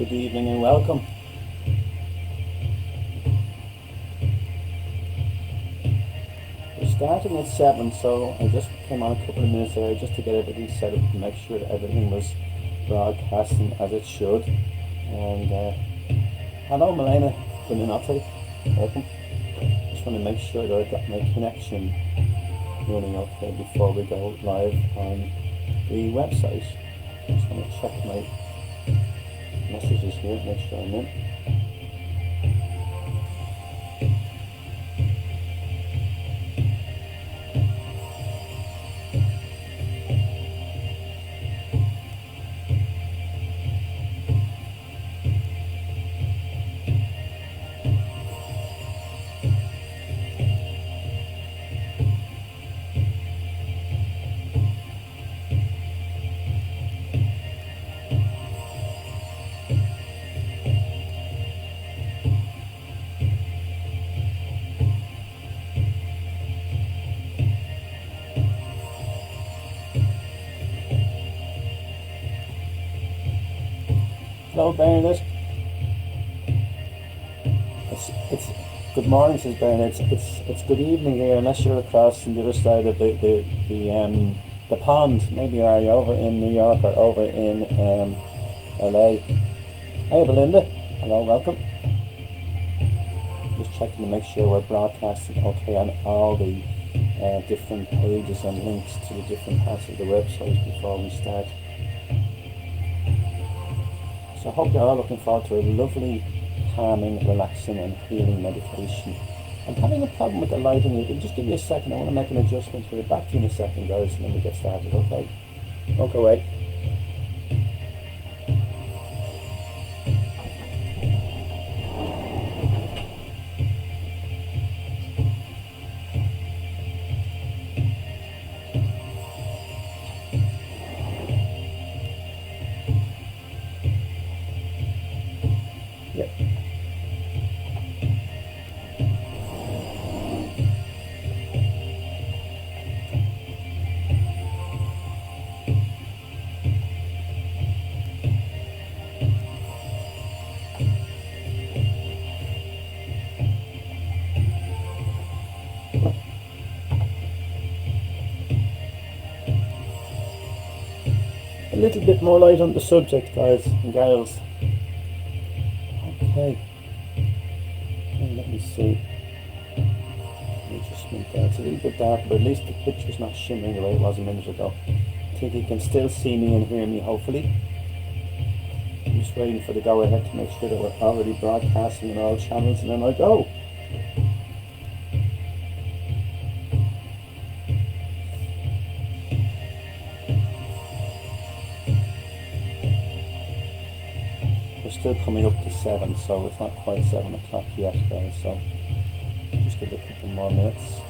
Good evening and welcome. We're starting at 7, so I just came on a couple of minutes there just to get everything set up to make sure that everything was broadcasting as it should. And hello Milena, Beninotti, welcome. Just want to make sure that I've got my connection running okay before we go live on the website. Just want to check my messages here, make sure I'm in. Hello Bernadette. It's good morning, says Bernadette. It's good evening here, unless you're across on the other side of the pond. Maybe are you over in New York or over in LA? Hey Belinda. Hello, welcome. Just checking to make sure we're broadcasting okay on all the different pages and links to the different parts of the website before we start. So I hope you're all looking forward to a lovely, calming, relaxing and healing meditation. I'm having a problem with the lighting. You can just give me a second. I want to make an adjustment here. Back to you in a second, guys, and then we get started, okay? Don't go away. A little bit more light on the subject, guys and gals. Okay, let me see. Adjustment there. It's a little bit dark, but at least the picture's not shimmering the way it was a minute ago. I think you can still see me and hear me, hopefully. I'm just waiting for the go ahead to make sure that we're already broadcasting on all channels, and then I go. Still coming up to 7, so it's not quite 7 o'clock yet, guys, so just give it a couple more minutes.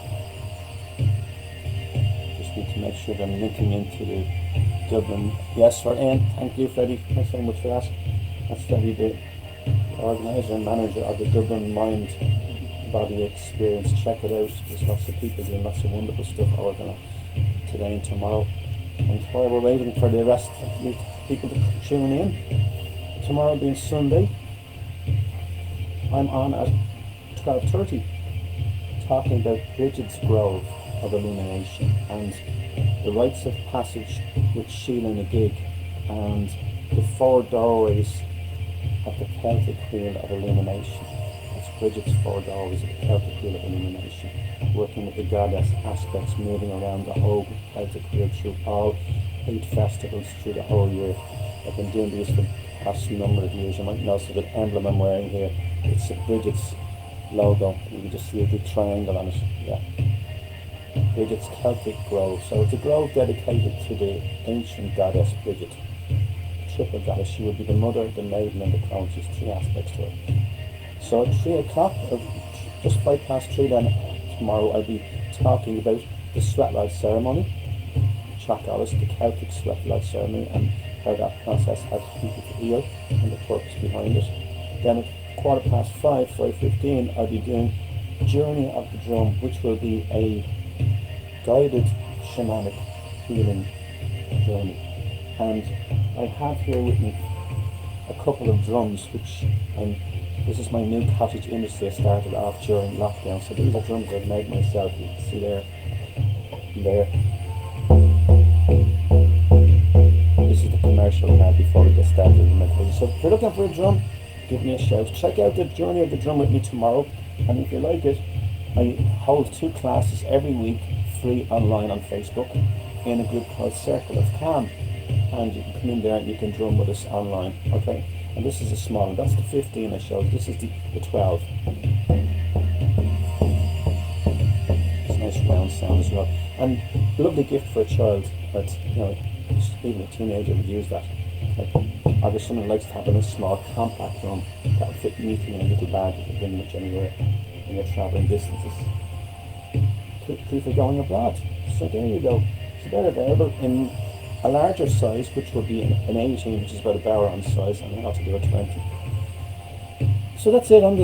Just need to make sure that I'm linking into the Dublin. Yes, we're in. Thank you, Freddie. Thanks very much for that. That's Freddie, the organiser and manager of the Dublin Mind Body Experience. Check it out. There's lots of people doing lots of wonderful stuff organized today and tomorrow. And while we're waiting for the rest of the people to tune in, tomorrow being Sunday, I'm on at 12:30 talking about Bridget's Grove of Illumination and the rites of passage with Sheila Nagig and the 4 doorways of the Celtic Wheel of Illumination. That's Bridget's 4 doorways of the Celtic Wheel of Illumination, working with the goddess aspects, moving around the whole Celtic Wheel through all 8 festivals through the whole year. I've been doing these for the past number of years. You might notice the emblem I'm wearing here. It's a Bridget's logo. You can just see a big triangle on it. Yeah. Bridget's Celtic Grove. So it's a grove dedicated to the ancient goddess Bridget. Triple goddess. She would be the mother, the maiden and the crown. She's 3 aspects to her. So at 3 o'clock, or just 3 then, tomorrow I'll be talking about the Sweatlight ceremony. Chakalis, the Celtic Sweatlight ceremony, and how that process has people to heal and the purpose behind it. Then at 5:15, 5:15, I'll be doing Journey of the Drum, which will be a guided shamanic healing journey. And I have here with me a couple of drums, which this is my new cottage industry I started off during lockdown. So these are drums I've made myself. You can see there, there. This is the commercial card before we get started with my page. So if you're looking for a drum, give me a shout. Check out the Journey of the Drum with me tomorrow, and if you like it, I hold 2 classes every week, free online on Facebook, in a group called Circle of Calm, and you can come in there and you can drum with us online, okay? And this is a small one. That's the 15 I showed. This is the 12. It's a nice round sound as well, and a lovely gift for a child. But even a teenager would use that. Or there's someone who likes to have a small compact drum that would fit neatly in a little bag. You can bring it anywhere when you're travelling distances. People going abroad. So there you go. So they're available in a larger size, which would be an 18, which is about a barrel on size, and I have to do a 20. So that's it on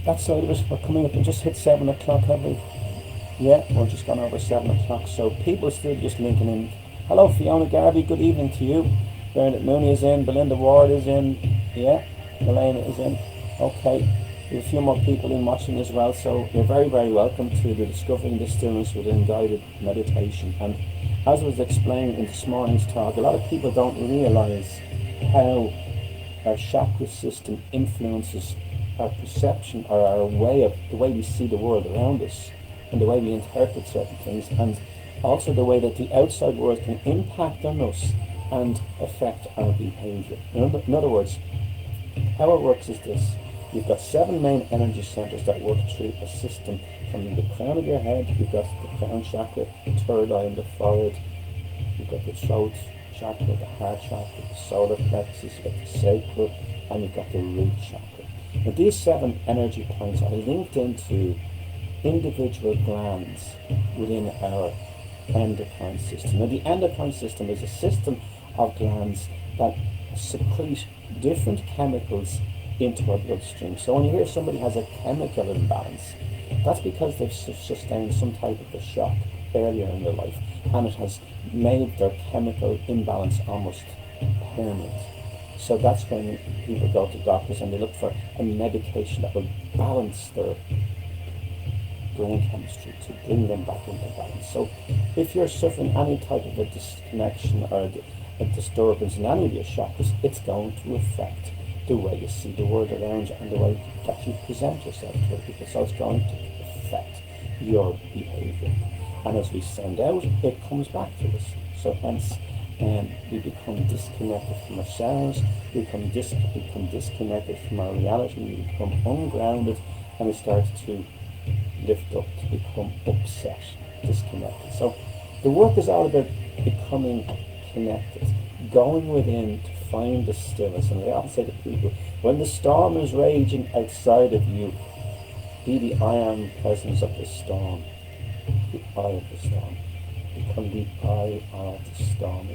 that side of it. We're coming up and just hit 7 o'clock, have we? Yeah, we're just gone over 7 o'clock. So people are still just linking in. Hello, Fiona Garvey, good evening to you. Bernard Mooney is in, Belinda Ward is in, yeah, Elena is in. Okay, there's a few more people in watching as well, so you're very, very welcome to the Discovering the Stillness within Guided Meditation. And as I was explaining in this morning's talk, a lot of people don't realise how our chakra system influences our perception, or our way of, the way we see the world around us, and the way we interpret certain things, and also the way that the outside world can impact on us and affect our behaviour. In other words, how it works is this. You've got 7 main energy centres that work through a system. From the crown of your head, you've got the crown chakra, the third eye in the forehead, you've got the throat chakra, the heart chakra, the solar plexus, you've got the sacral, and you've got the root chakra. Now these 7 energy points are linked into individual glands within our endocrine system. Now the endocrine system is a system of glands that secrete different chemicals into our bloodstream. So when you hear somebody has a chemical imbalance, that's because they've sustained some type of a shock earlier in their life, and it has made their chemical imbalance almost permanent. So that's when people go to doctors and they look for a medication that will balance their brain chemistry to bring them back into balance. So if you're suffering any type of a disconnection or a disturbance in any of your chakras, it's going to affect the way you see the world around you and the way that you present yourself to other people. So it's going to affect your behaviour. And as we send out, it comes back to us. So hence, we become disconnected from ourselves, we become disconnected from our reality, we become ungrounded, and we start to lift up, to become upset, disconnected. So the work is all about becoming connected, going within to find the stillness. And I often say to people, when the storm is raging outside of you, be the I am presence of the storm, the eye of the storm. Become the eye of the storm.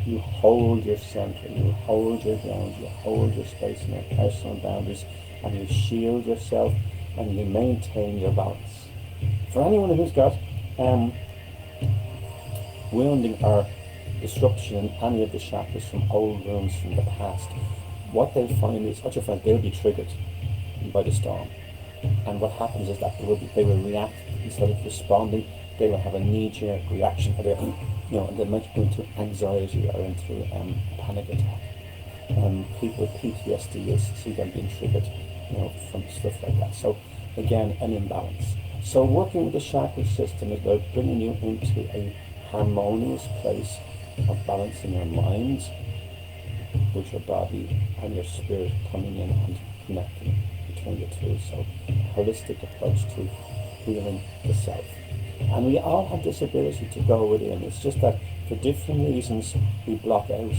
You hold your center, you hold your ground, you hold your space and your personal boundaries, and you shield yourself and you maintain your balance. For anyone who's got wounding or disruption in any of the chakras from old wounds from the past, what they'll find is, they'll be triggered by the storm. And what happens is that they will react instead of responding. They will have a knee-jerk reaction, or they might go into anxiety or into panic attack. People with PTSD, you'll see them being triggered, from stuff like that. So again, an imbalance. So working with the chakra system is about bringing you into a harmonious place of balancing your mind with your body and your spirit, coming in and connecting between the two. So a holistic approach to healing the self. And we all have this ability to go within. It's just that for different reasons we block out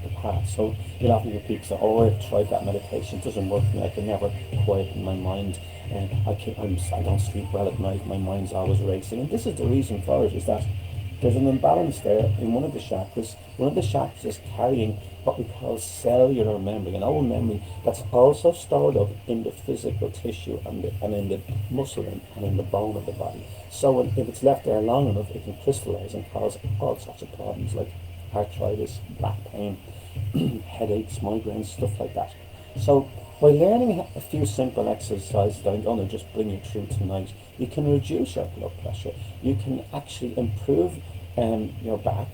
the path. So you'll often hear people say, I've tried that meditation, it doesn't work for me, I can never quieten my mind, and I don't sleep well at night, my mind's always racing. And this is the reason for it, is that there's an imbalance there in one of the chakras. One of the chakras is carrying what we call cellular memory, an old memory that's also stored up in the physical tissue and in the muscle and in the bone of the body. So if it's left there long enough, it can crystallize and cause all sorts of problems like arthritis, back pain, headaches, migraines, stuff like that. So by learning a few simple exercises that I'm going to just bring you through tonight, you can reduce your blood pressure. You can actually improve your back.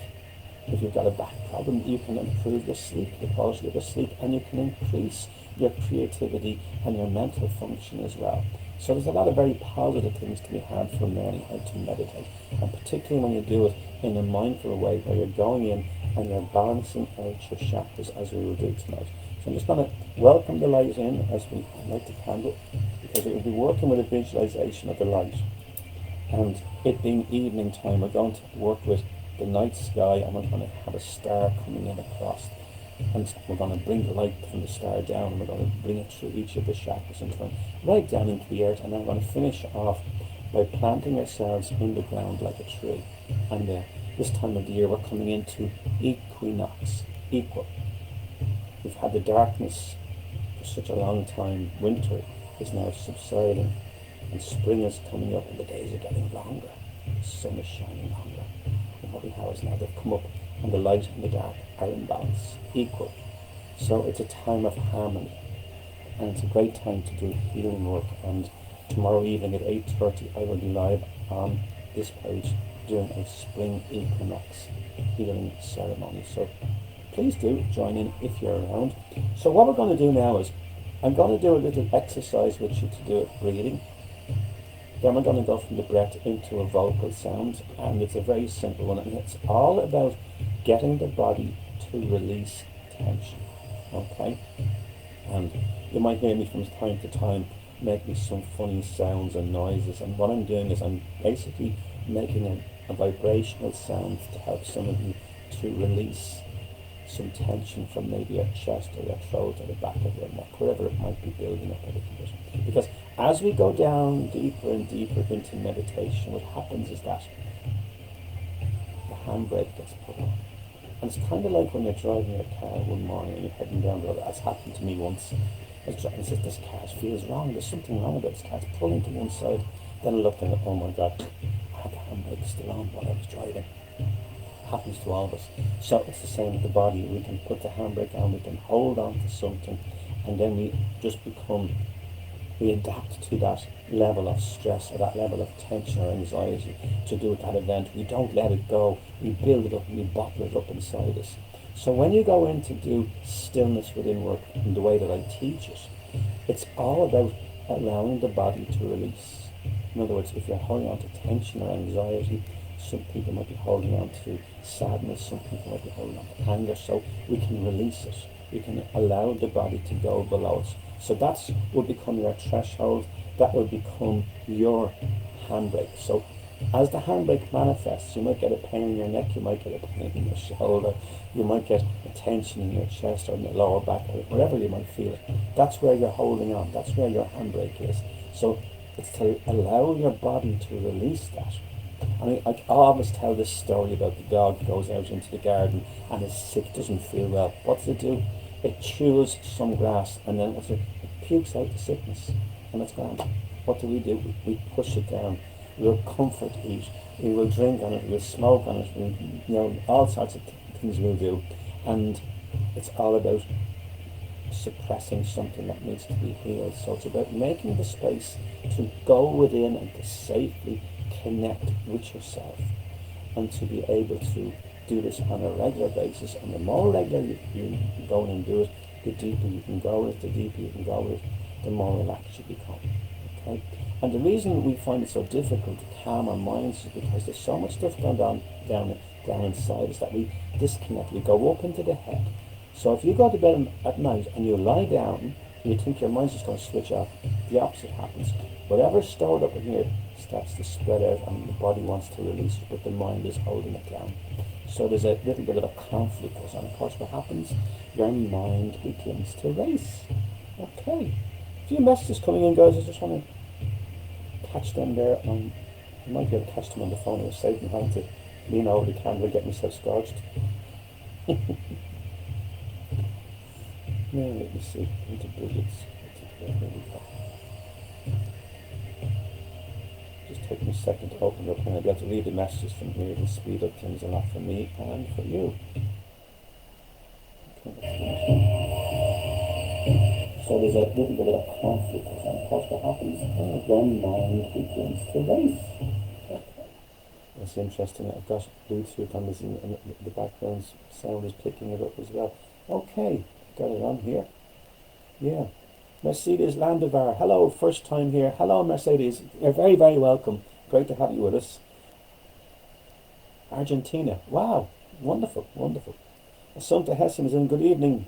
If you've got a back problem, you can improve your sleep, the quality of your sleep, and you can increase your creativity and your mental function as well. So there's a lot of very positive things to be had from learning how to meditate, and particularly when you do it in a mindful way where you're going in and you're balancing out your chakras as we will do tonight. So I'm just going to welcome the light in as we light the candle, because we'll be working with a visualization of the light. And it being evening time, we're going to work with the night sky, and we're going to have a star coming in across. And we're going to bring the light from the star down, and we're going to bring it through each of the chakras and turn right down into the earth. And then we're going to finish off by planting ourselves in the ground like a tree. And this time of the year, we're coming into equinox, equal. We've had the darkness for such a long time. Winter is now subsiding, and spring is coming up, and the days are getting longer. The sun is shining longer. And what we have is now they've come up, and the light and the dark are in balance, equal. So it's a time of harmony, and it's a great time to do healing work. And tomorrow evening at 8:30, I will be live on this page doing a spring equinox healing ceremony. So please do join in if you're around. So what we're going to do now is I'm going to do a little exercise with you to do it breathing. Then we're going to go from the breath into a vocal sound, and it's a very simple one, and it's all about getting the body to release tension. Okay? And you might hear me from time to time making some funny sounds and noises, and what I'm doing is I'm basically making a vibrational sound to help some of you to release some tension from maybe your chest or your throat or the back of your neck, wherever it might be building up a little bit. Because as we go down deeper and deeper into meditation, what happens is that the handbrake gets put on. And it's kind of like when you're driving your car one morning and you're heading down the road. That's happened to me once. I was driving and said, this car feels wrong. There's something wrong with this car. It's pulling to one side. Then I looked and oh my God, I had the handbrake still on while I was driving. Happens to all of us. So it's the same with the body. We can put the handbrake on, we can hold on to something, and then we just we adapt to that level of stress or that level of tension or anxiety to do at that event. We don't let it go. We build it up and we bottle it up inside us. So when you go in to do stillness within work in the way that I teach it, it's all about allowing the body to release. In other words, if you're holding on to tension or anxiety, some people might be holding on to sadness, some people might be holding on to anger, so we can release it. We can allow the body to go below it. So that will become your threshold, that will become your handbrake. So as the handbrake manifests, you might get a pain in your neck, you might get a pain in your shoulder, you might get a tension in your chest or in your lower back, or wherever you might feel it. That's where you're holding on, that's where your handbrake is. So it's to allow your body to release that. I always tell this story about the dog who goes out into the garden and is sick, doesn't feel well. What does it do? It chews some grass, and then it pukes out the sickness, and it's gone. What do? We push it down. We'll comfort eat. We will drink on it. We'll smoke on it. All sorts of things we'll do, and it's all about suppressing something that needs to be healed. So it's about making the space to go within and to safely connect with yourself, and to be able to do this on a regular basis. And the more regular you go in and do it, the deeper you can go with it, the deeper you can go with it, the more relaxed you become. Okay? And the reason we find it so difficult to calm our minds is because there's so much stuff going on down inside us that we disconnect. We go up into the head. So if you go to bed at night and you lie down and you think your mind's just going to switch off, the opposite happens. Whatever's stored up in here starts to spread out, and the body wants to release it, but the mind is holding it down. So there's a little bit of a conflict goes on. Of course, what happens? Your mind begins to race. Okay. A few messages coming in, guys. I just want to catch them there. I might be able to catch them on the phone. I was saving having to lean over the camera and get myself scorched. Now let me see. Into brilliance. There we go. Just taking a second to open it up, and I'll be able to read the messages from here. It'll speed up things a lot for me and for you. So there's a little bit of conflict, and what happens when mind begins to race. It's interesting. I've got Bluetooth on this, and the background sound is picking it up as well. Okay, got it on here. Yeah. Mercedes Landivar, hello, first time here. Hello, Mercedes. You're very, very welcome. Great to have you with us. Argentina. Wow. Wonderful, wonderful. Assunta Hessen is in. Good evening.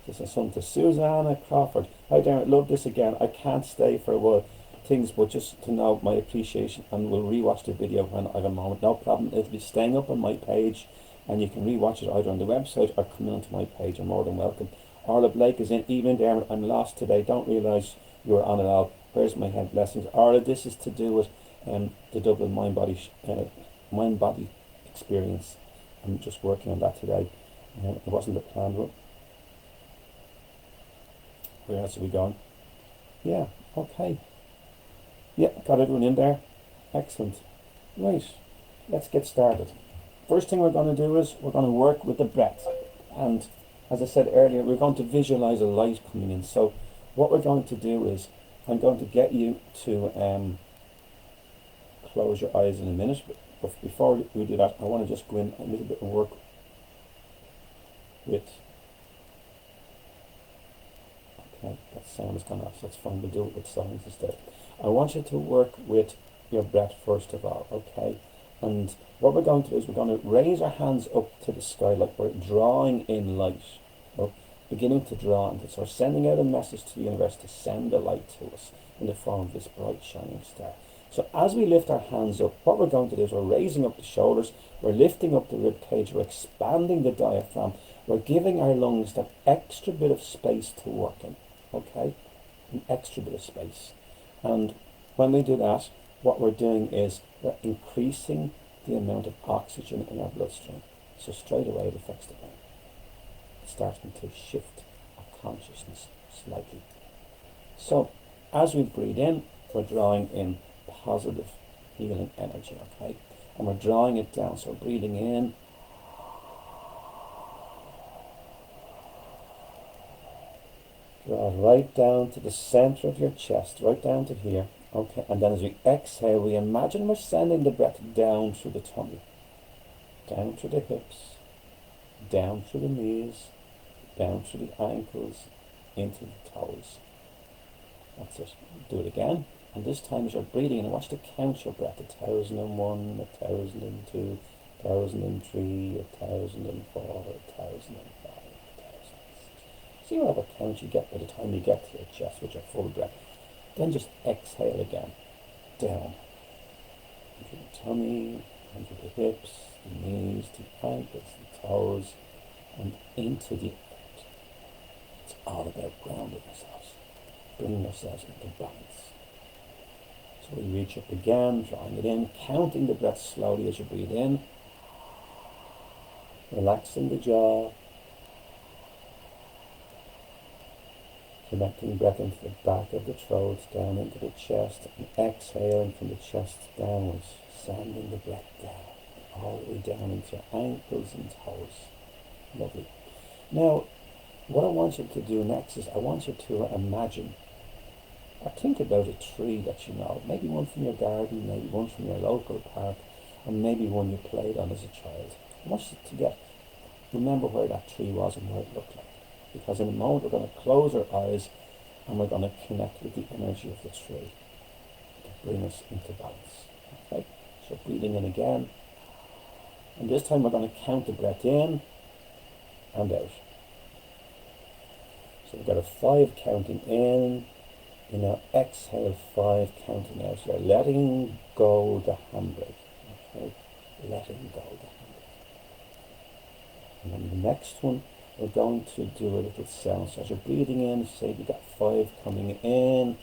This is Assunta. Susanna Crawford. Hi, Darren. Love this again. I can't stay for a while. Things, but just to know my appreciation, and we'll rewatch the video when I have a moment. No problem. It'll be staying up on my page, and you can rewatch it either on the website or come onto my page. You're more than welcome. Orla Blake is in. Evening, Darren. I'm lost today. Don't realise you were on it all. Where's my head? Blessings. Orla, this is to do with the Dublin mind body experience. I'm just working on that today. It wasn't a planned one. Where else are we going? Yeah. Okay. Yeah, got everyone in there. Excellent. Right, let's get started. First thing we're going to do is we're going to work with the breath. And as I said earlier, we're going to visualize a light coming in. So what we're going to do is I'm going to get you to close your eyes in a minute. But before we do that, I want to just go in a little bit and work with... Okay, that sound has gone off, so that's fine. We'll do it with silence instead. I want you to work with your breath first of all, okay? And what we're going to do is we're going to raise our hands up to the sky like we're drawing in light, beginning to draw, and so we're sending out a message to the universe to send the light to us in the form of this bright shining star. So as we lift our hands up, what we're going to do is we're raising up the shoulders, we're lifting up the rib cage, we're expanding the diaphragm, we're giving our lungs that extra bit of space to work in, okay? An extra bit of space. And when we do that, what we're doing is we're increasing the amount of oxygen in our bloodstream. So straight away it affects the brain. It's starting to shift our consciousness slightly. So as we breathe in, we're drawing in positive healing energy, okay? And we're drawing it down. So breathing in, draw right down to the center of your chest, right down to here. Okay, and then as we exhale, we imagine we're sending the breath down through the tummy, down through the hips, down through the knees, down through the ankles, into the toes. That's it. Do it again. And this time as you're breathing in, I want you to count your breath. 1,001, 1,002, 1,003, 1,004, 1,005. See whatever count you get by the time you get to your chest with your full breath. Then just exhale again, down, into the tummy, into the hips, the knees, the ankles, the toes, and into the earth. It's all about grounding ourselves, bringing ourselves into balance. So we reach up again, drawing it in, counting the breath slowly as you breathe in, relaxing the jaw, connecting breath into the back of the throat, down into the chest, and exhaling from the chest downwards, sending the breath down, all the way down into your ankles and toes. Lovely. Now, what I want you to do next is I want you to imagine or think about a tree that you know, maybe one from your garden, maybe one from your local park, or maybe one you played on as a child. I want you to remember where that tree was and what it looked like. Because in a moment we're going to close our eyes and we're going to connect with the energy of the tree to bring us into balance. Okay? So breathing in again. And this time we're going to count the breath in and out. So we've got a 5 counting in. You now exhale 5 counting out. So you're letting go the handbrake. Okay? Letting go the handbrake. And then the next one, we're going to do a little sound. So as you're breathing in, say you got 5 coming in,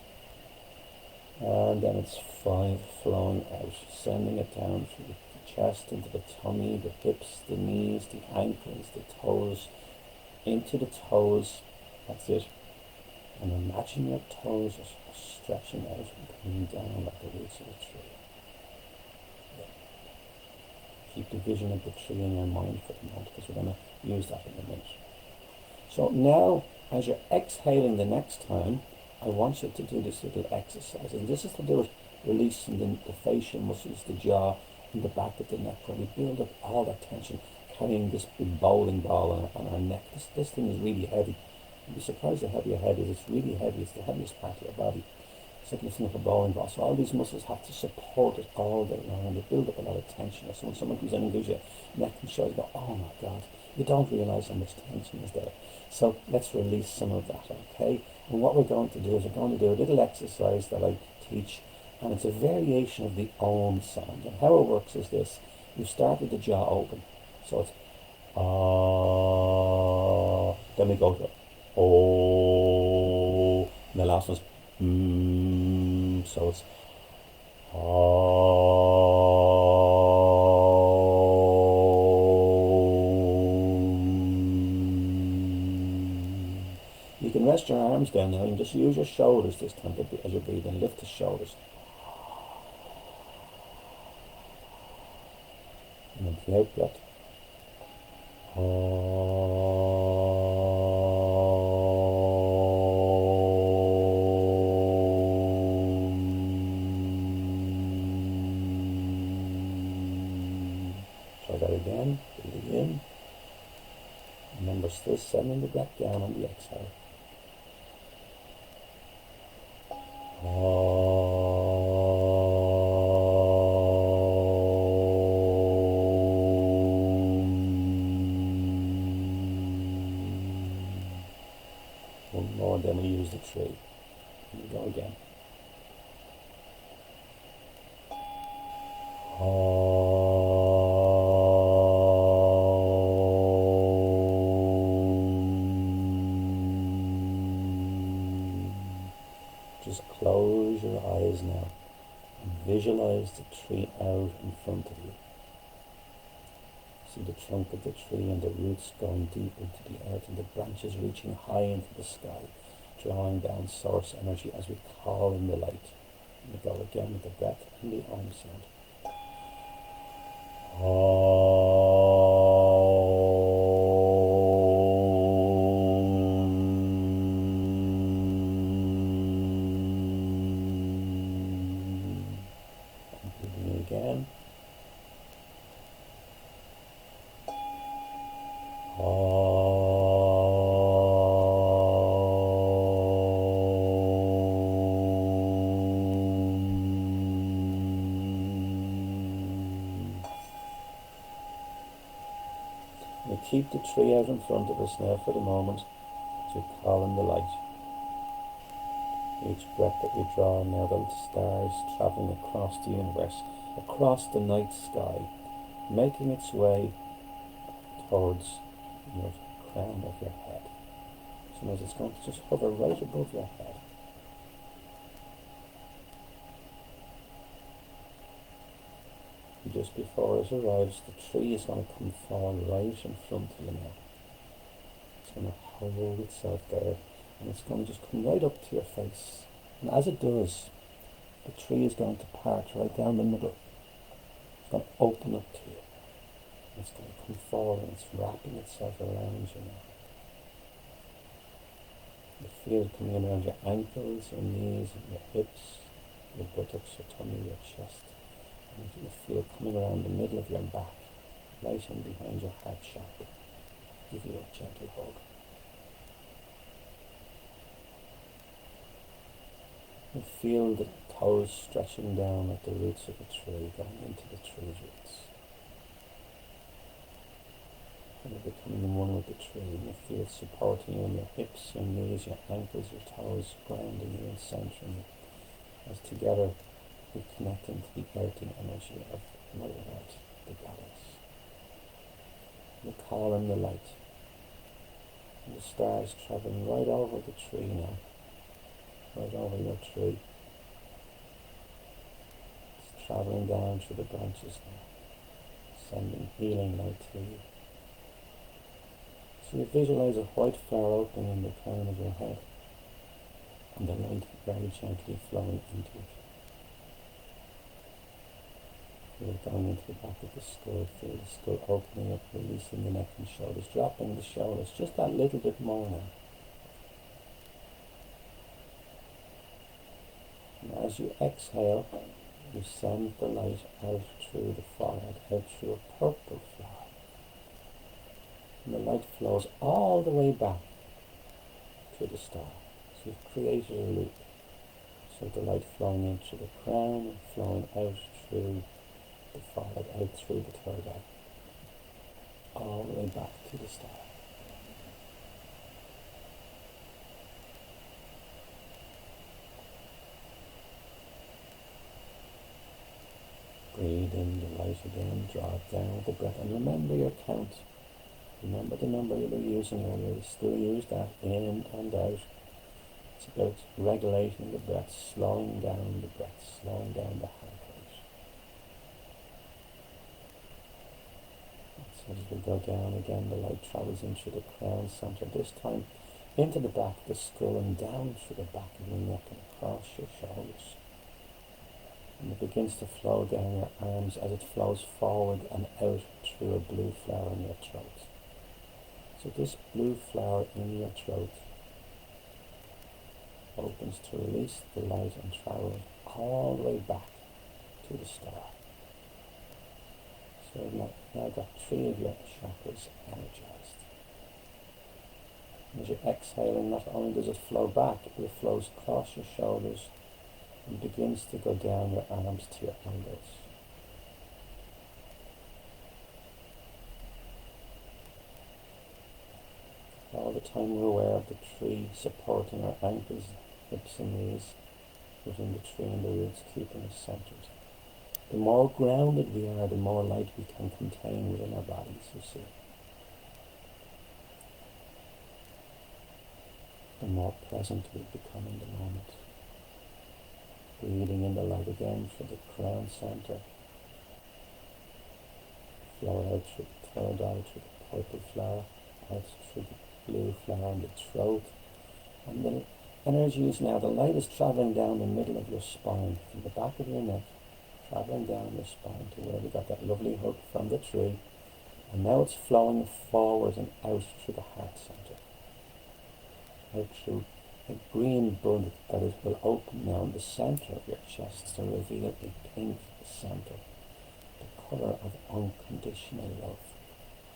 and then it's 5 flowing out, sending it down through the chest, into the tummy, the hips, the knees, the ankles, the toes, into the toes. That's it. And imagine your toes are stretching out and coming down like the roots of a tree. Yeah. Keep the vision of the tree in your mind for the moment, because we're going to use that in a minute. So now, as you're exhaling the next time, I want you to do this little exercise. And this is to do with releasing the facial muscles, the jaw, and the back of the neck, where we build up all that tension, carrying this big bowling ball on our neck. This thing is really heavy. You'd be surprised how heavy your head is. It's really heavy. It's the heaviest part of your body. It's like lifting up a bowling ball. So all these muscles have to support it all day long, and they build up a lot of tension. So when someone comes in and gives you a neck and shoulder, you go, oh my God, you don't realise how much tension is there. So let's release some of that, okay? And what we're going to do is we're going to do a little exercise that I teach, and it's a variation of the Om sound. And how it works is this. You start with the jaw open. So it's ah, then we go to oh, and the last one's so it's You can rest your arms down now and just use your shoulders this time as you breathe in. Lift the shoulders. And then the out breath. Try that again. Breathe in. Remember, still sending the breath down on the exhale. One more, then we use the tree. Here we go again. Just close your eyes now and visualize the tree out in front of you. See the trunk of the tree and the roots going deep into the earth and the branches reaching high into the sky, drawing down source energy as we call in the light. And we go again with the breath and the Om sound. Again. We keep the tree out in front of us now for the moment as we call in the light. Each breath that we draw now, the stars travelling across the universe, across the night sky, making its way towards your crown of your head. Sometimes it's going to just hover right above your head. And just before it arrives, the tree is going to come fall right in front of you now. It's going to hold itself there, and it's going to just come right up to your face. And as it does, the tree is going to part right down the middle. It's going to open up to you. It's going to come forward, and it's wrapping itself around you now. You feel it coming around your ankles, your knees, and your hips, your buttocks, your tummy, your chest. And you feel it coming around the middle of your back, right in behind your heart chakra. Give you a gentle hug. You feel the toes stretching down at the roots of the tree, going into the tree's roots. And you're becoming one with the tree, and you feel it supporting you in your hips, your knees, your ankles, your toes, grounding you and centering you. As together we connect into the earthing energy of Mother Earth, the goddess. We call in the light. And the stars travelling right over the tree now. Right over your tree. It's travelling down through the branches now, sending healing light to you. So you visualize a white flower opening in the crown of your head, and the light very gently flowing into it. Feel it going into the back of the skull. Feel the skull opening up, releasing the neck and shoulders, dropping the shoulders just that little bit more now. And as you exhale, you send the light out through the forehead, out through a purple flower. And the light flows all the way back to the star. So you've created a loop. So the light flowing in through the crown and flowing out through the forehead, out through the third eye, all the way back to the star. Breathe in the light again, draw it down with the breath, and remember your count. Remember the number you were using earlier. You still use that in and out. It's about regulating the breath, slowing down the breath, slowing down the heart rate. So as we go down again, the light travels into the crown center, this time into the back of the skull and down through the back of your neck and across your shoulders. And it begins to flow down your arms as it flows forward and out through a blue flower in your throat. So this blue flower in your throat opens to release the light and travel all the way back to the star. So you've now got 3 of your chakras energized. And as you're exhaling, not only does it flow back, but it flows across your shoulders and begins to go down your arms to your elbows. All the time we're aware of the tree supporting our ankles, hips and knees, putting the tree and the roots, keeping us centered. The more grounded we are, the more light we can contain within our bodies, you see. The more present we become in the moment. Breathing in the light again for the crown center. Flower out through the third eye, through the purple flower, out through the blue flower in the throat. And the energy is now, the light is traveling down the middle of your spine, from the back of your neck, traveling down your spine to where we got that lovely hook from the tree. And now it's flowing forward and out through the heart center. Out through a green bud that it will open now in the center of your chest to reveal a pink center, the colour of unconditional love.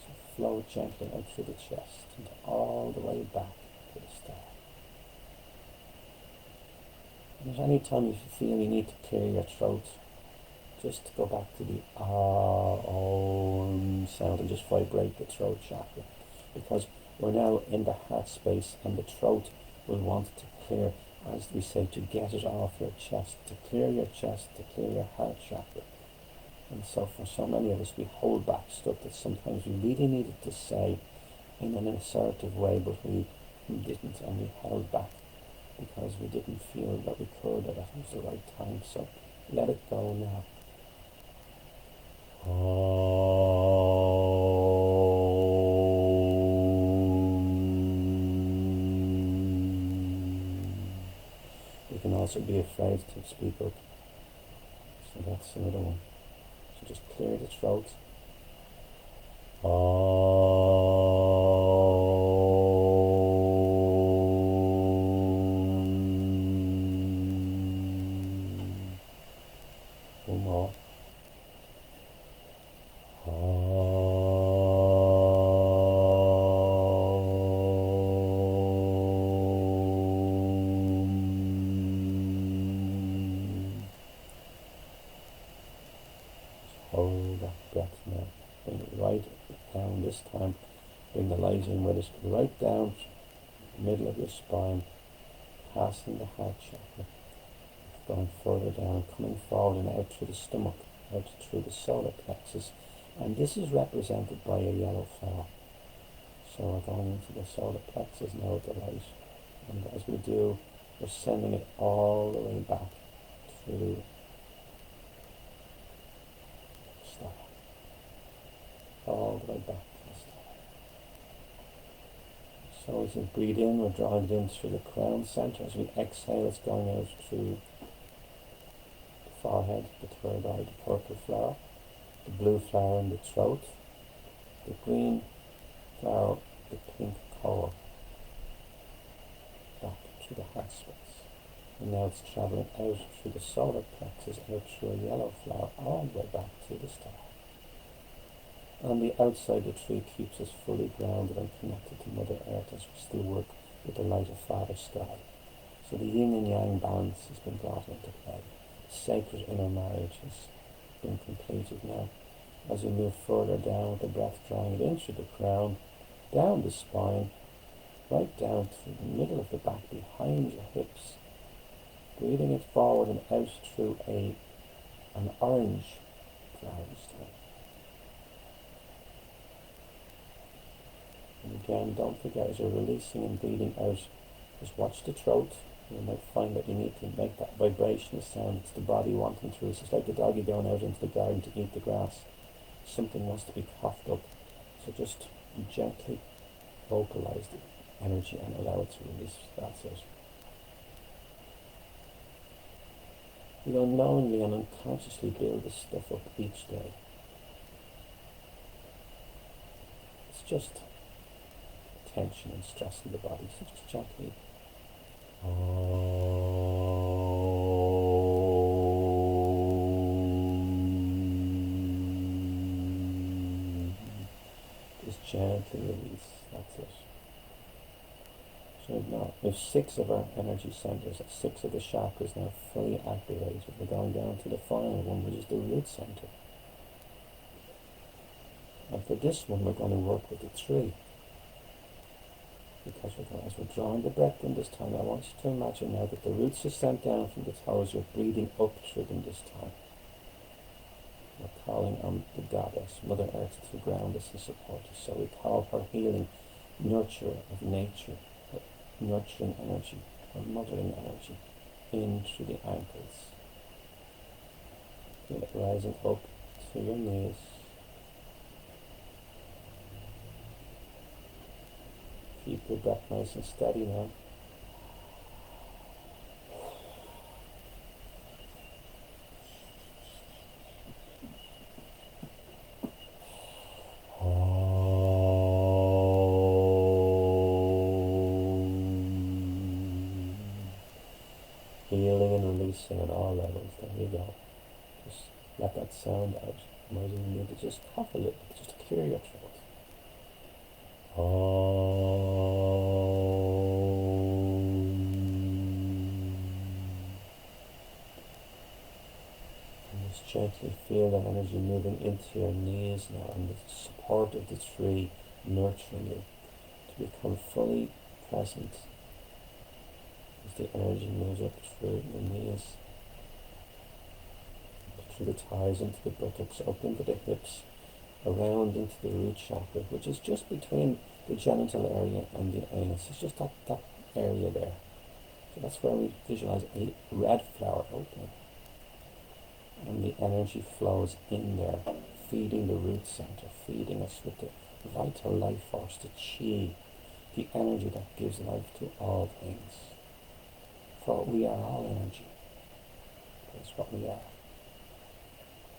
So flow gently out through the chest and all the way back to the star. And at any time you feel you need to clear your throat, just go back to the Om sound and just vibrate the throat chakra, because we're now in the heart space and the throat will want to clear, as we say, to get it off your chest, to clear your chest, to clear your heart chakra. And so for so many of us, we hold back stuff that sometimes we really needed to say in an assertive way, but we didn't, and we held back because we didn't feel that we could, or that was the right time. So let it go now. You can also be afraid to speak up. So that's another one. So just clear the throat. One more. Hold that breath now. Bring it right down this time. Bring the light in with it right down the middle of your spine, passing the heart chakra, going further down, coming forward and out through the stomach, out through the solar plexus. And this is represented by a yellow flower. So we're going into the solar plexus now with the light. And as we do, we're sending it all the way back through the star. All the way back to the star. So as we breathe in, we're drawing it in through the crown center. As we exhale, it's going out through the forehead, the third eye, the purple flower. the blue flower in the throat, the green flower, the pink core, back through the heart space. And now it's traveling out through the solar plexus, out through a yellow flower, all the way back to the star. On the outside, the tree keeps us fully grounded and connected to Mother Earth as we still work with the light of Father Sky. So the yin and yang balance has been brought into play. The sacred inner marriage has been completed now. As we move further down with the breath, drawing it in through the crown, down the spine, right down to the middle of the back, behind your hips, breathing it forward and out through an orange flowery stem. And again, don't forget, as you're releasing and breathing out, just watch the throat. You might find that you need to make that vibrational sound. It's the body wanting to release. It's like the doggy going out into the garden to eat the grass. Something wants to be coughed up. So just gently vocalize the energy and allow it to release. That's it. You unknowingly and unconsciously build this stuff up each day. It's just tension and stress in the body. So just gently. Just gently release. That's it. So now we have 6 of our energy centers, 6 of the chakras now fully activated. We're going down to the final one, which is the root center. And for this one, we're going to work with the 3. Because as we're drawing the breath in this time, I want you to imagine now that the roots are sent down from the toes. You're breathing up through them this time. We're calling on the goddess, Mother Earth, to ground us and support us. So we call her healing nurturer of nature, her nurturing energy, her mothering energy, in through the ankles. Feel it rising up to your knees. Keep your breath nice and steady now. Healing and releasing at all levels. There you go. Just let that sound out. You might even need to just cough a little, just to clear your throat. And just gently feel that energy moving into your knees now, and the support of the 3 nurturing you to become fully present as the energy moves up through the knees, through the thighs, into the buttocks, up into the hips, around into the root chakra, which is just between the genital area and the anus. It's just that area there. So that's where we visualize a red flower opening. And the energy flows in there, feeding the root center, feeding us with the vital life force, the chi, the energy that gives life to all things. For we are all energy. That's what we are.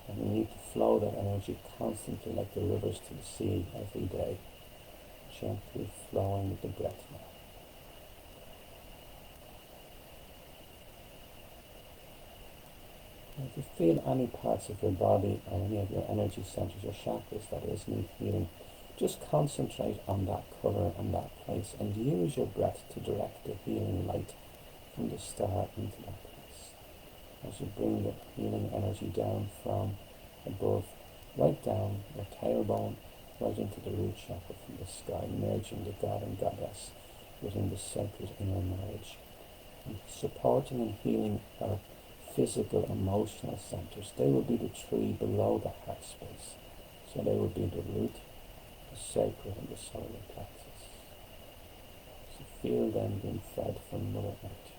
And we need to flow that energy constantly like the rivers to the sea every day, gently flowing with the breath now. And if you feel any parts of your body or any of your energy centers, your chakras that is, need healing, just concentrate on that colour and that place and use your breath to direct the healing light from the star into that place. As you bring the healing energy down from above, right down your tailbone, right into the root chakra from the sky, merging the God and Goddess within the sacred inner marriage, and supporting and healing our physical, emotional centers. They will be the 3 below the heart space. So they will be the root, the sacred, and the solar plexus. So feel them being fed from Mother Earth.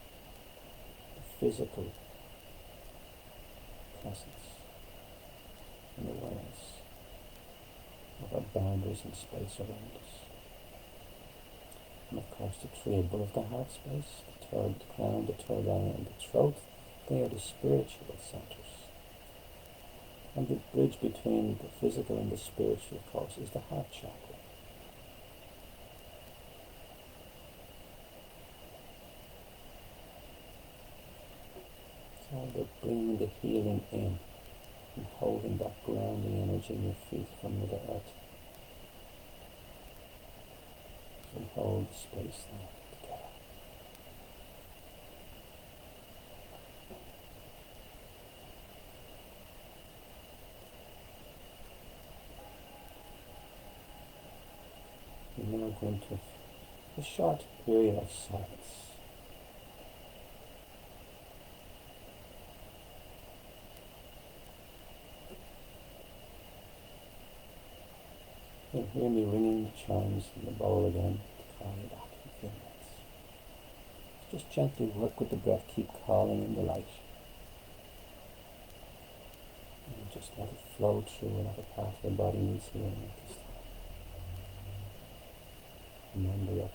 The physical presence and awareness of our boundaries and space around us. And of course the 3 above the heart space, the 3rd crown, the 3rd eye, and the throat, they are the spiritual centers. And the bridge between the physical and the spiritual, of course, is the heart chakra. So they're bringing the healing in and holding that grounding energy in your feet from Mother Earth. So hold the space now together. And then I'm going to a short period of silence. You'll hear me ringing the chimes in the bowl again to call you back in a few minutes. Just gently work with the breath, keep calling in the light. And just let it flow through whatever part of your body needs healing at this time. Remember your point.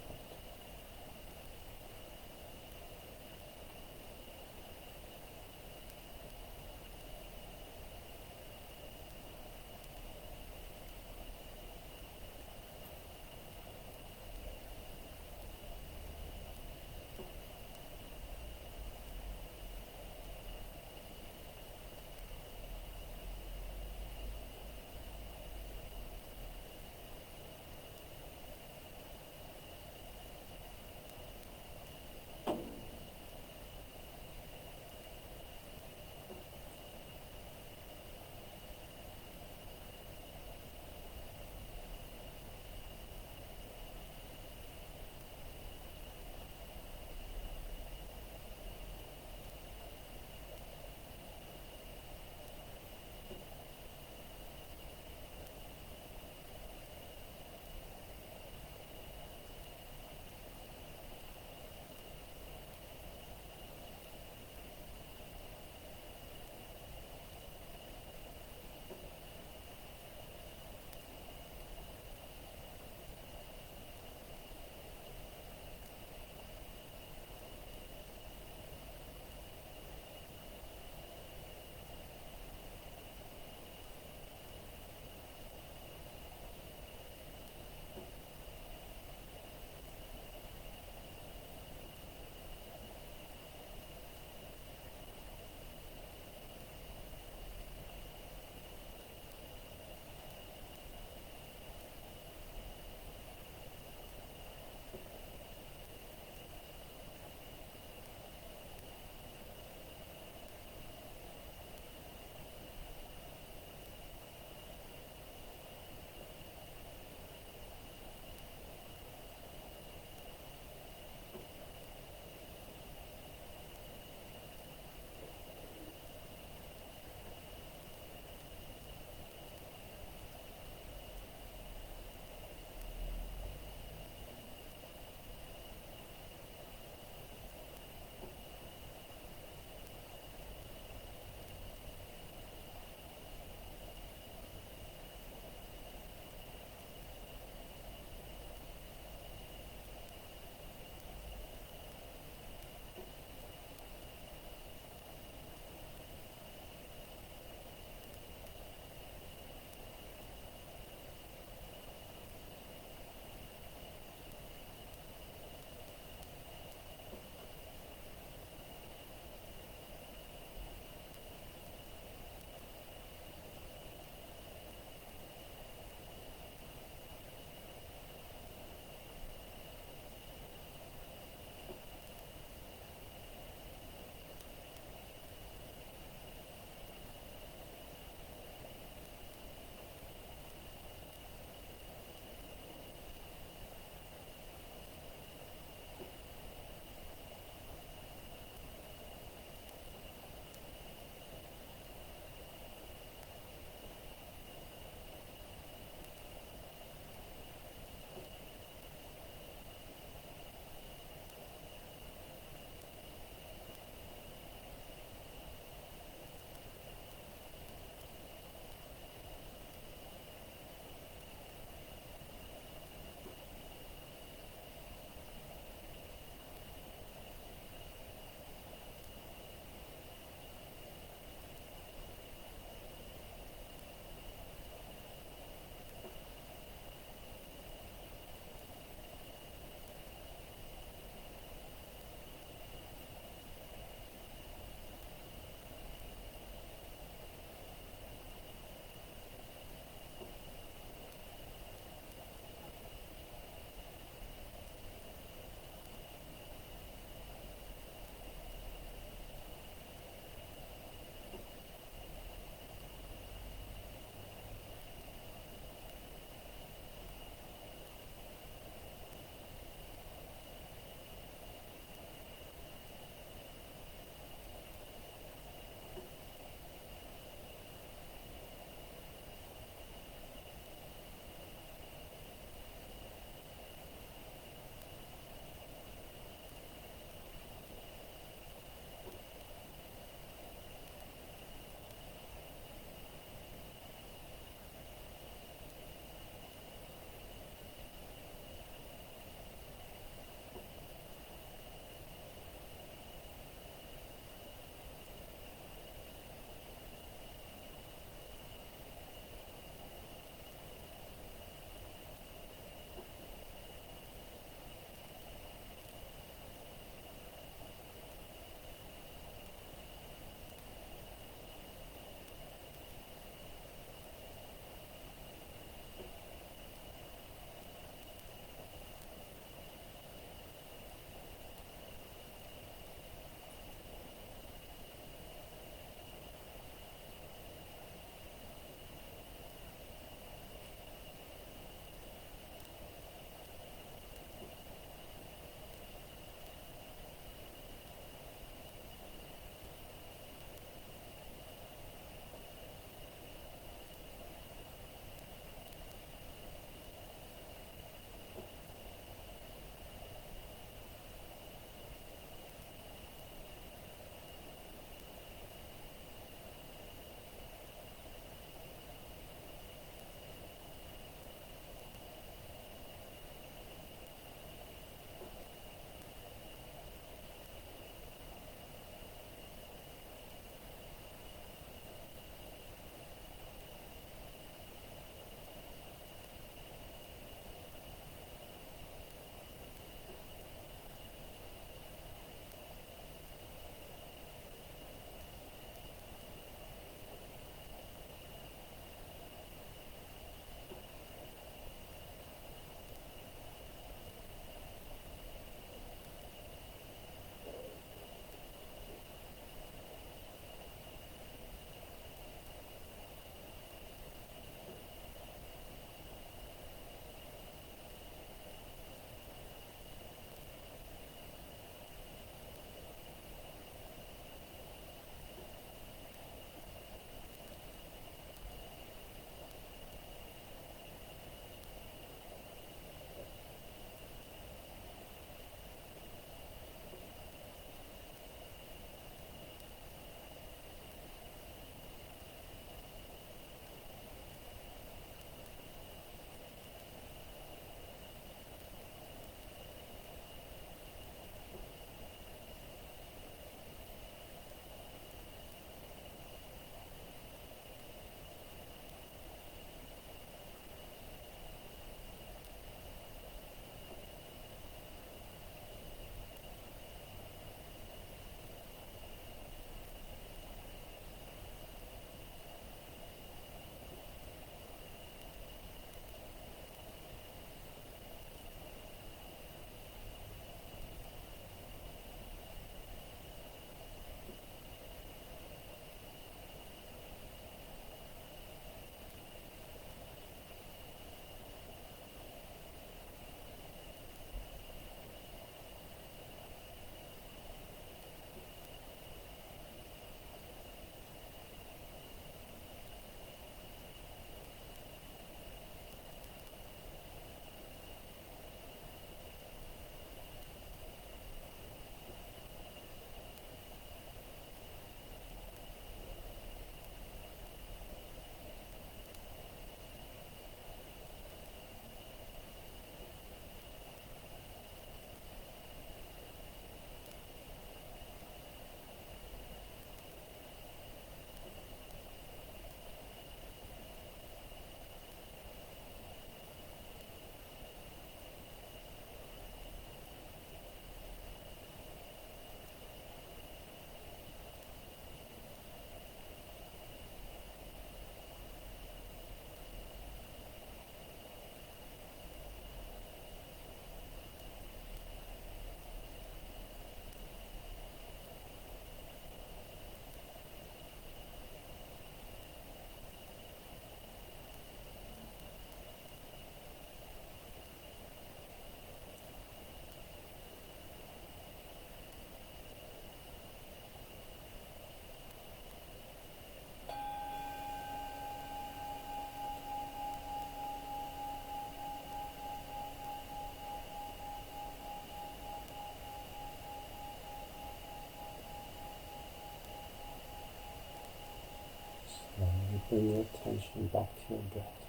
attention back to your breath.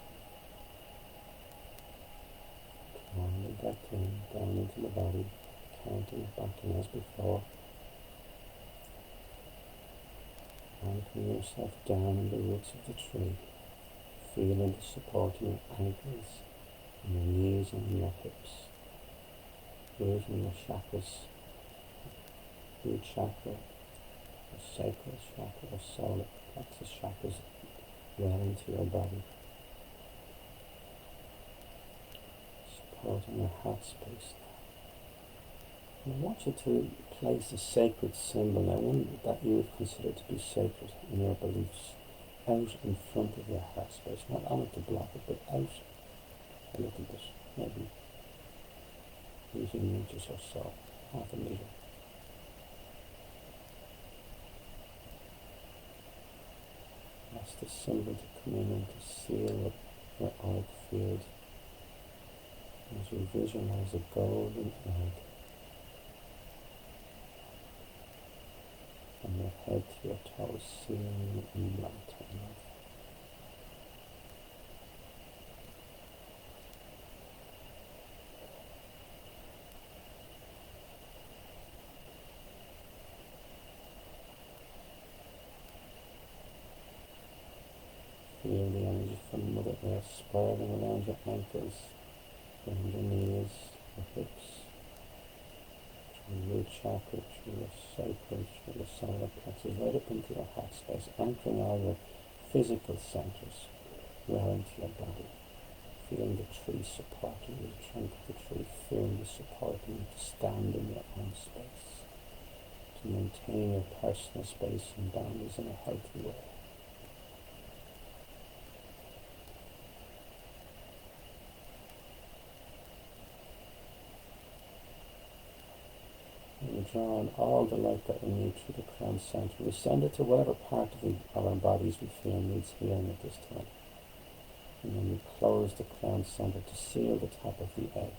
Calmly breath in, down into the body, counting it back in as before. Anchoring yourself down in the roots of the tree, feeling the support in your ankles, and your knees and your hips. Using your chakras, root chakra, your sacral chakra, or solar plexus chakras well into your body. Supporting your heart space. And I want you to place a sacred symbol, now one that you would consider to be sacred in your beliefs, out in front of your heart space, not on it to block it, but out a little bit, maybe 18 inches or so, half a meter. Ask the symbol to come in and to seal your auric field as you visualize a golden egg from your head to your toes, sealing in light and love. Feel the energy from Mother Earth swirling around your ankles, around your knees, your hips, through your root chakra, through your sacral, through your solar plexus, right up into your heart space, anchoring all your physical centers well into your body. Feeling the tree supporting you, the trunk of the tree firmly supporting you to stand in your own space, to maintain your personal space and boundaries in a healthy way. We draw on all the light that we need through the crown center. We send it to whatever part of our bodies we feel needs healing at this time. And then we close the crown center to seal the top of the egg.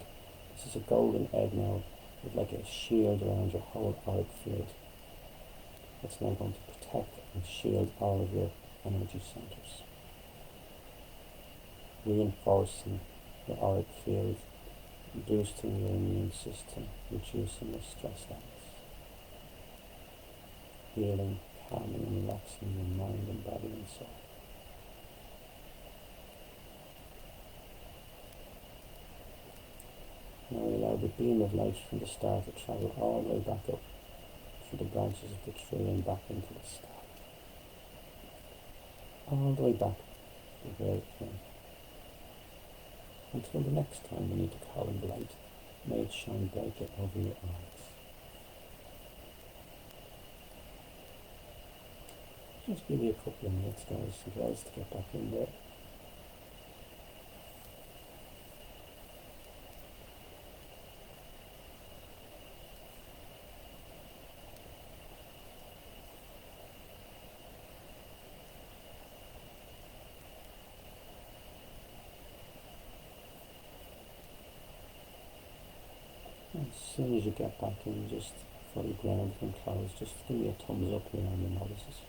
This is a golden egg now with like a shield around your whole auric field. It's now going to protect and shield all of your energy centers, reinforcing your auric field, boosting your immune system, reducing your stress levels, healing, calming and relaxing your mind and body and soul. Now we allow the beam of light from the star to travel all the way back up through the branches of the tree and back into the sky. All the way back to where it came. Until the next time we need to call in the light, may it shine brightly over your eyes. Just give you a couple of minutes, guys and girls, to get back in there. As soon as you get back in, just before you ground and close, just give me a thumbs up here on the notices.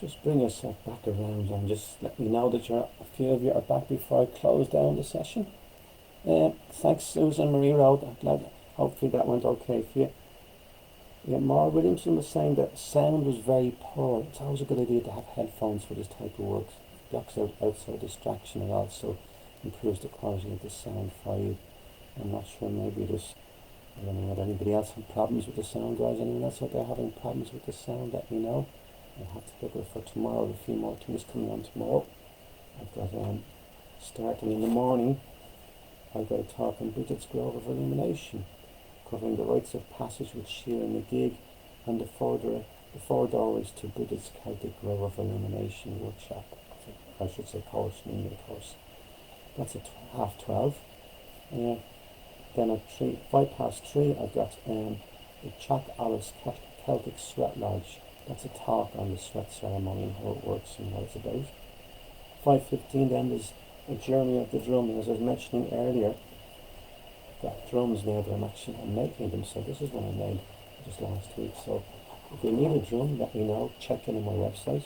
Just bring yourself back around and just let me know that a few of you are back before I close down the session. Thanks, Susan Marie Road. I'm glad. Hopefully that went okay for you. Yeah, Maura Williamson was saying that sound was very poor. It's always a good idea to have headphones for this type of work. It blocks out outside distraction and also improves the quality of the sound for you. I'm not sure, maybe there's, I don't know whether anybody else had problems with the sound, guys. Anyone else out there having problems with the sound, let me know. I'll have to look at it for tomorrow. A few more things coming on tomorrow. I've got starting in the morning, I've got a talk on Bridget's Grove of Illumination, covering the rites of passage with Sheila McGee and the four doorways to Bridget's Celtic Grove of Illumination workshop. I should say course, meaning course. That's at 12:30. Then at 3, I've got the Chalk Alice Celtic Sweat Lodge. That's a talk on the sweat ceremony and how it works and what it's about. 5:15 then there's a journey of the drum. As I was mentioning earlier, I've got drums now that I'm making them, so this is one I made just last week. So if you need a drum, let me know. Check in on my website.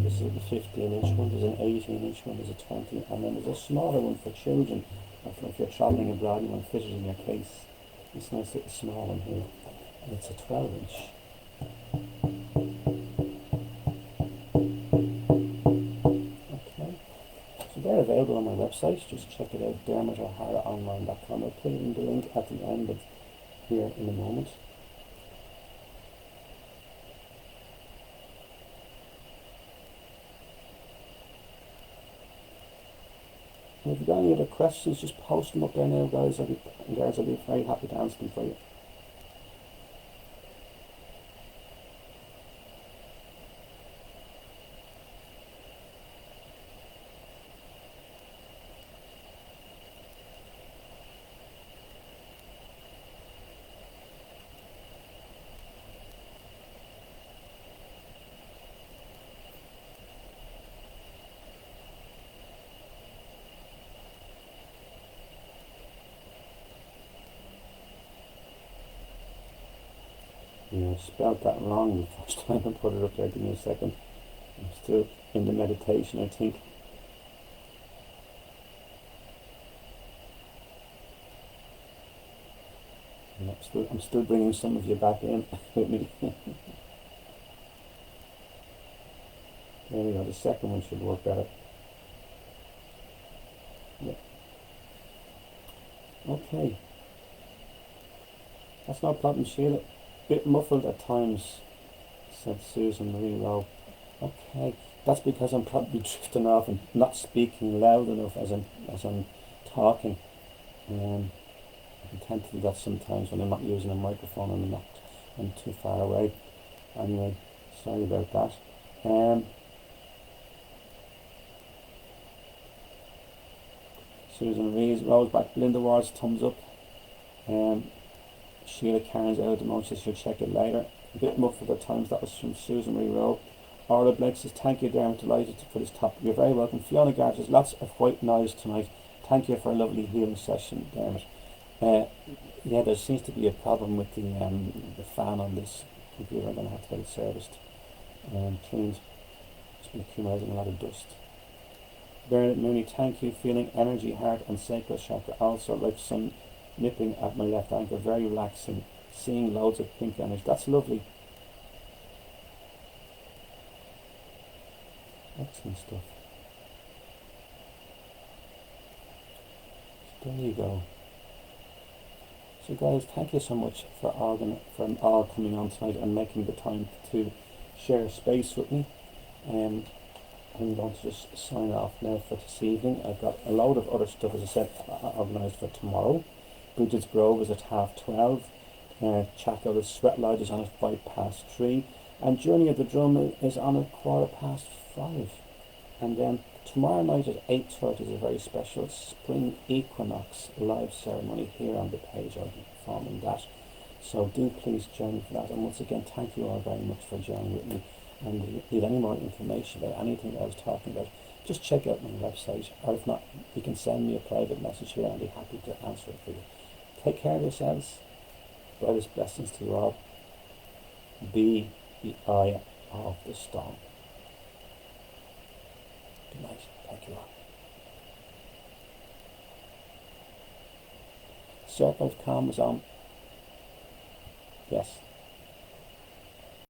This is a 15-inch one, there's an 18-inch one, there's a 20, and then there's a smaller one for children. If you're travelling abroad, you want to fit it in your case. This nice little small one here, and it's a 12-inch. Okay, so they're available on my website. Just check it out, dermotoharaonline.com. I'll put it in the link at the end of here in a moment. And if you've got any other questions, just post them up there now, guys. I'll be very happy to answer them for you. Yeah, I spelled that wrong the first time I put it up there. Give me a second. I'm still in the meditation, I think. I'm still bringing some of you back in with me. There we go. The second one should work better. Yeah. Okay. That's no problem, Sheila. Bit muffled at times, said Susan Marie Rowe. Okay, that's because I'm probably drifting off and not speaking loud enough as I'm talking. I tend to do that sometimes when I'm not using a microphone and I'm too far away. Anyway, sorry about that. Susan Marie Rowe's back. Belinda Ward's thumbs up. Sheila Cairns out at the moment, she'll check it later. A bit muffled at times, that was from Susan Marie Rowe. Orla Blake says, thank you, Dermot, delighted for this topic. You're very welcome. Fiona Garrett says, lots of white noise tonight. Thank you for a lovely healing session, Dermot. Yeah, there seems to be a problem with the fan on this computer. I'm going to have to get it serviced and cleaned. It's been accumulating a lot of dust. Bernard Mooney, thank you. Feeling energy, heart and sacral chakra. Also like some nipping at my left ankle, very relaxing. Seeing loads of pink energy. That's lovely. Excellent stuff. So there you go. So guys, thank you so much for all coming on tonight and making the time to share space with me. I'm going to just sign off now for this evening. I've got a load of other stuff, as I said, organised for tomorrow. Bridget's Grove is at 12:30. Chaco, the Sweat Lodge is on at 3:05. And Journey of the Drum is on at 5:15. And then tomorrow night at 8:30 is a very special Spring Equinox live ceremony here on the page. I'll be performing that. So do please join me for that. And once again, thank you all very much for joining with me. And if you need any more information about anything that I was talking about, just check out my website. Or if not, you can send me a private message here and I'll be happy to answer it for you. Take care of yourselves. Brightest blessings to you all. Be the eye of the storm. Good night. Thank you all. Circle of Calm is on. Yes.